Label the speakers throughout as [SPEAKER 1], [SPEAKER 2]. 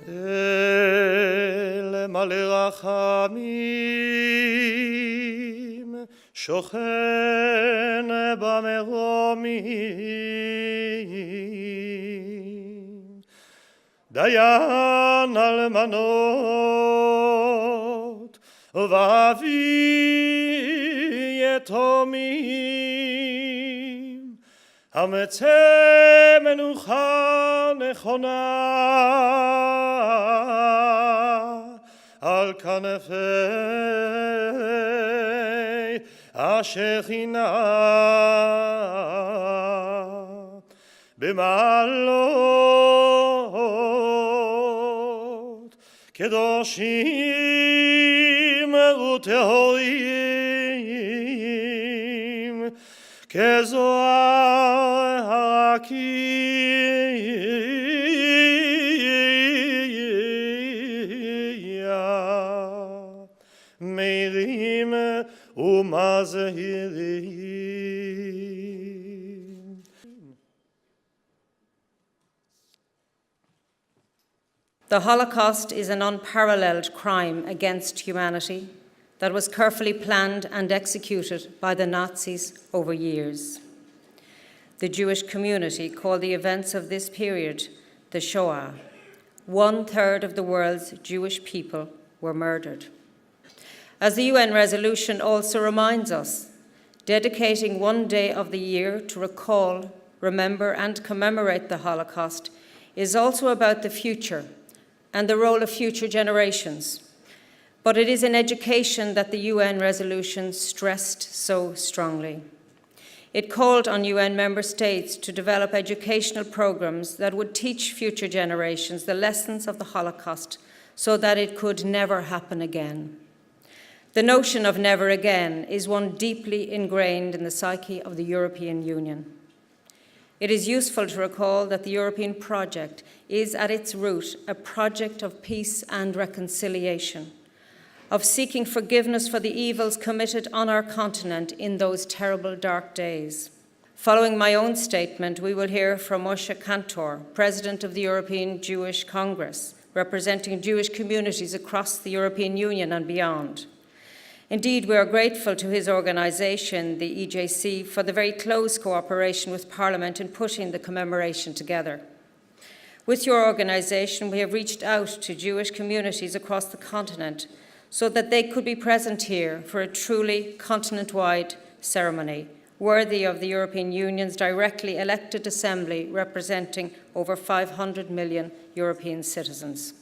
[SPEAKER 1] אל מלא רחמים, שוכן במרומים, דיין אלמנות ואבי יתומים, המצא מנוחה נכונה על כנפי השכינה, במעלות קדושים וטהורים, כזוהר הרקיע, מאירים ומזהירים.
[SPEAKER 2] The Holocaust is an unparalleled crime against humanity that was carefully planned and executed by the Nazis over years. The Jewish community called the events of this period the Shoah. 1/3 of the world's Jewish people were murdered. As the UN resolution also reminds us, dedicating one day of the year to recall, remember, and commemorate the Holocaust is also about the future and the role of future generations. But it is in education that the UN resolution stressed so strongly. It called on UN member states to develop educational programs that would teach future generations the lessons of the Holocaust so that it could never happen again. The notion of never again is one deeply ingrained in the psyche of the European Union. It is useful to recall that the European project is at its root a project of peace and reconciliation, of seeking forgiveness for the evils committed on our continent in those terrible dark days. Following my own statement, we will hear from Moshe Kantor, President of the European Jewish Congress, representing Jewish communities across the European Union and beyond. Indeed, we are grateful to his organisation, the EJC, for the very close cooperation with Parliament in putting the commemoration together. With your organisation, we have reached out to Jewish communities across the continent so that they could be present here for a truly continent-wide ceremony, worthy of the European Union's directly elected assembly representing over 500 million European citizens.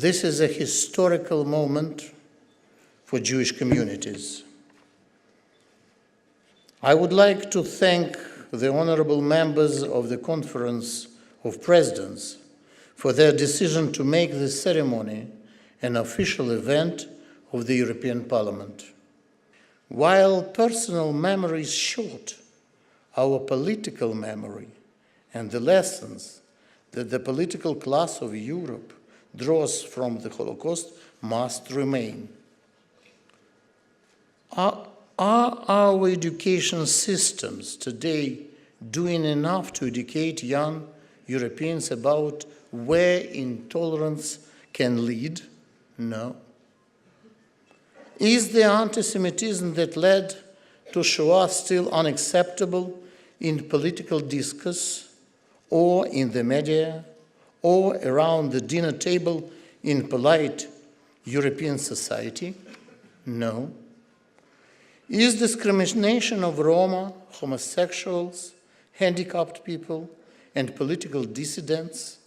[SPEAKER 3] This is a historical moment for Jewish communities. I would like to thank the honorable members of the Conference of Presidents for their decision to make this ceremony an official event of the European Parliament. While personal memory is short, our political memory and the lessons that the political class of Europe draws from the Holocaust must remain. Are our education systems today doing enough to educate young Europeans about where intolerance can lead? No. Is the anti-Semitism that led to Shoah still unacceptable in political discourse or in the media or around the dinner table in polite European society? No. Is discrimination of Roma, homosexuals, handicapped people, and political dissidents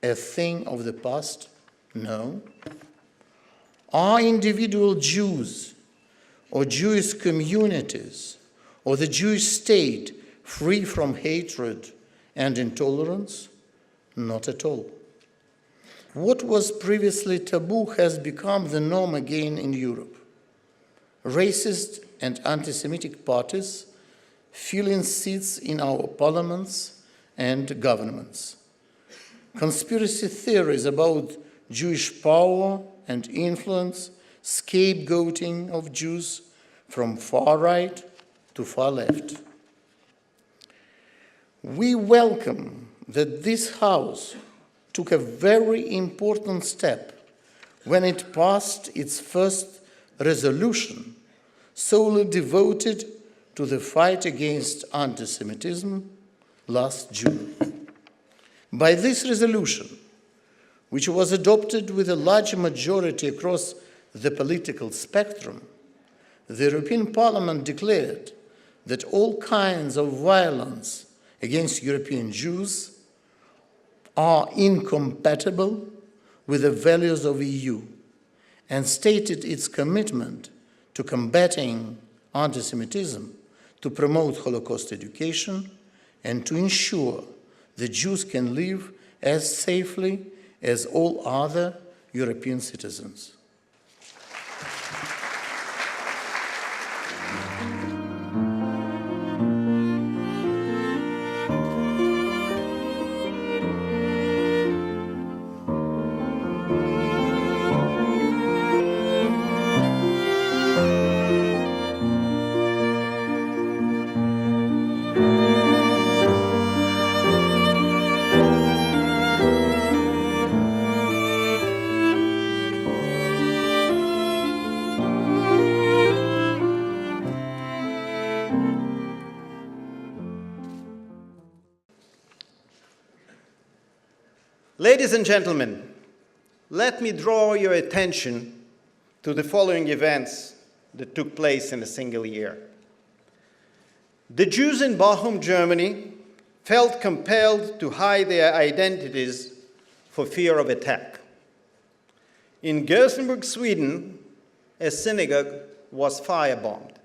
[SPEAKER 3] a thing of the past? No. Are individual Jews or Jewish communities or the Jewish state free from hatred and intolerance? Not at all. What was previously taboo has become the norm again in Europe. Racist and anti-Semitic parties filling seats in our parliaments and governments. Conspiracy theories about Jewish power and influence, scapegoating of Jews from far right to far left. We welcome that this House took a very important step when it passed its first resolution solely devoted to the fight against anti-Semitism last June. By this resolution, which was adopted with a large majority across the political spectrum, the European Parliament declared that all kinds of violence against European Jews are incompatible with the values of the EU and stated its commitment to combating anti-Semitism, to promote Holocaust education, and to ensure that Jews can live as safely as all other European citizens.
[SPEAKER 4] Ladies and gentlemen, let me draw your attention to the following events that took place in a single year. The Jews in Bochum, Germany, felt compelled to hide their identities for fear of attack. In Gothenburg, Sweden, a synagogue was firebombed.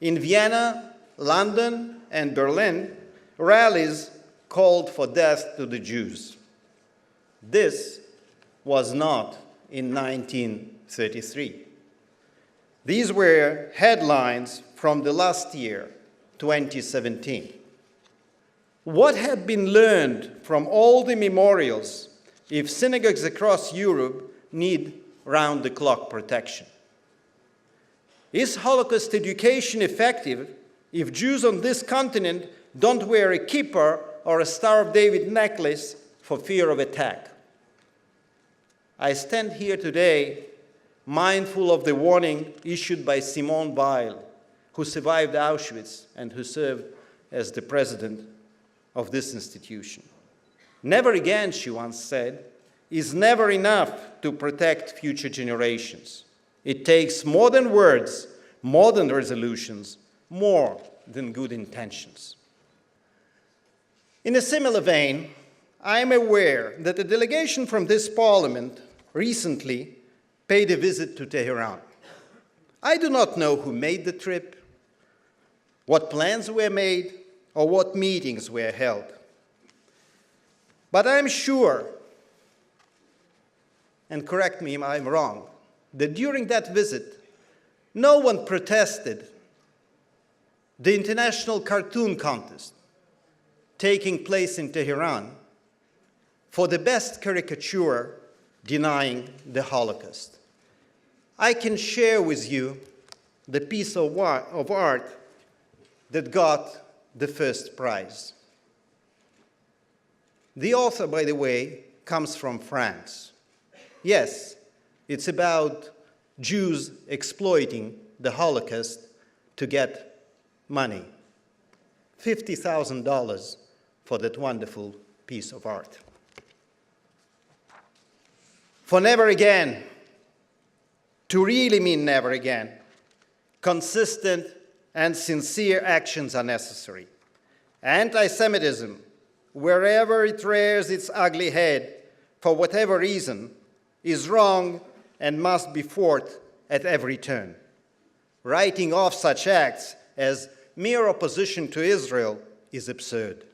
[SPEAKER 4] In Vienna, London, and Berlin, rallies called for death to the Jews. This was not in 1933. These were headlines from the last year, 2017. What had been learned from all the memorials if synagogues across Europe need round-the-clock protection? Is Holocaust education effective if Jews on this continent don't wear a kippah or a Star of David necklace for fear of attack? I stand here today mindful of the warning issued by Simone Weil, who survived Auschwitz and who served as the president of this institution. Never again, she once said, is never enough to protect future generations. It takes more than words, more than resolutions, more than good intentions. In a similar vein, I am aware that a delegation from this parliament recently paid a visit to Tehran. I do not know who made the trip, what plans were made, or what meetings were held. But I'm sure, and correct me if I'm wrong, that during that visit, no one protested the international cartoon contest taking place in Tehran for the best caricature denying the Holocaust. I can share with you the piece of art that got the first prize. The author, by the way, comes from France. Yes, it's about Jews exploiting the Holocaust to get money. $50,000 for that wonderful piece of art. For never again to really mean never again, consistent and sincere actions are necessary. Anti-Semitism, wherever it rears its ugly head, for whatever reason, is wrong and must be fought at every turn. Writing off such acts as mere opposition to Israel is absurd.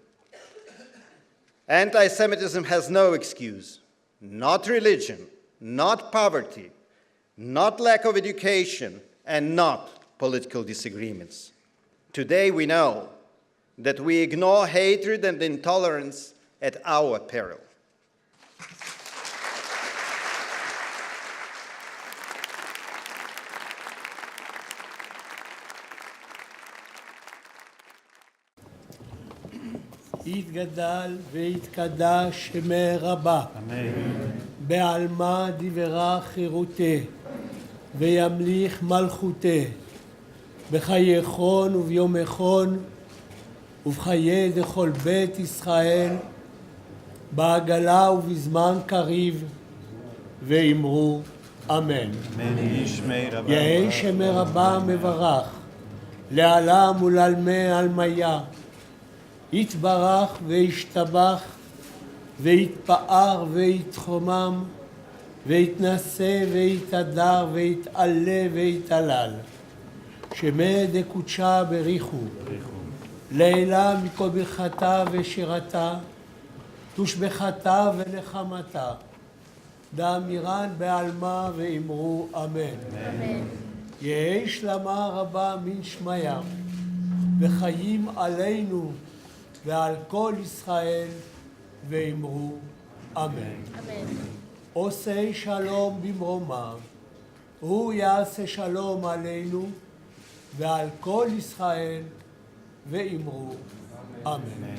[SPEAKER 4] Anti-Semitism has no excuse, not religion, not poverty, not lack of education, and not political disagreements. Today we know that we ignore hatred and intolerance at our peril.
[SPEAKER 5] יתגדל ויתקדש שמי רבה, בעלמא דברה חירותי, וימליך מלכותי, בחייכון וביומכון, ובחיי דכל בית ישראל, בעגלה ובזמן קריב, ואמרו אמן. יהי שמי רבה מברך, לעלם ולעלמי עלמיה, יתברך וישתבח, ויתפאר ויתחומם, ויתנשא ויתהדר ויתעלה ויתהלל. שמי דקודשה בריחו, לילה מכל ברכתה ושירתה, תושבחתה ונחמתה, דאמירן בעלמא ואמרו אמן. יהי שלמה רבה מן שמיה, וחיים עלינו ועל כל ישראל, ואמרו אמן. עושה שלום במרומיו, הוא יעשה שלום עלינו ועל כל ישראל, ואמרו אמן.